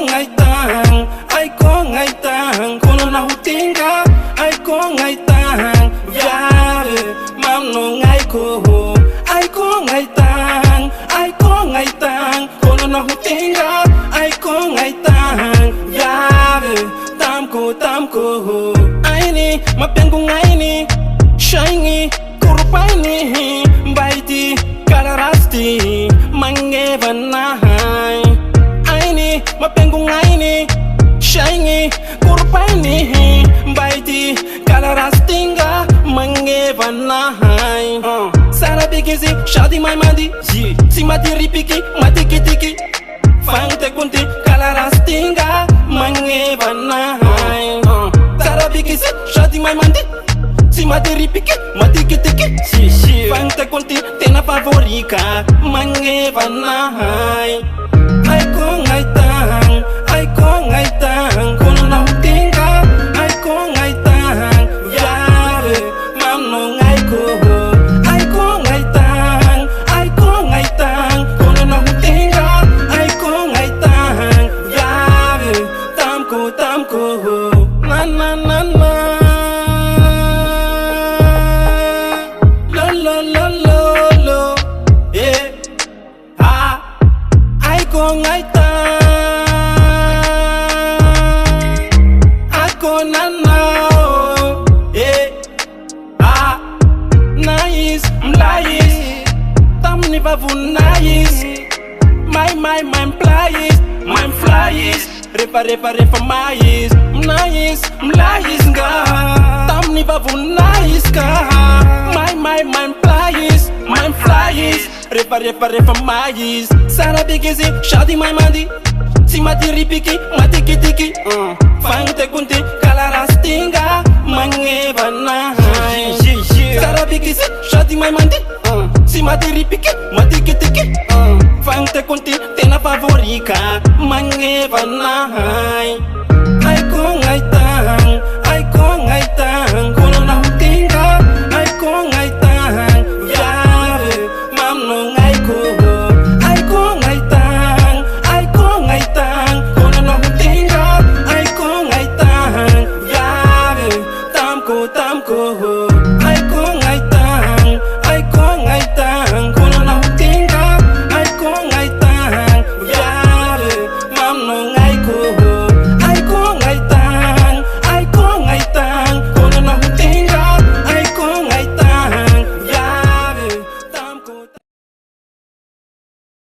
ngai tang kono na hutinga ai ko ngai tang viare mam no ngai ko ai ko ngai tang kono na hutinga ai ko ngai tang viare tam ko ai ni mapengu ngai ni shiny kurupai ni baiti kalarasti mangeva nahai ai ni mapengu ngai ni shiny kurupai ni baiti kalarastinga mangeva nahai sara bigisi shadi mai mandi si mati ripiki mati kitiki fante kunti kalarastinga mangeva nahai sara bigisi shadi mai mandi si mati ripiki mati kitiki fante kunti tena favorika mangeva nahai ai ko ngai tang kono na hutinga ai ko ngai tang viare mam no ngai ko ai ko ngai tang kono na hutinga ai ko ngai tang viare tam ko na na na na lo eh ai ko ngai tang nice my flyes repa mais nice nga tam ni bavu nice ka my flyes repa mais sara bigisi shadi mai mandi si mati ripiki mati kitiki fante kunti kalarastinga mangeva nahai sara bigisi shadi mai mandi si mati ripiki mati kitiki fante kunti tena favorika mangeva nahai ai ko ngai tang kono na hutinga ai ko ngai tang viare mam no ngai ko ai ko ngai tang kono na hutinga ai ko ngai tang viare tam ko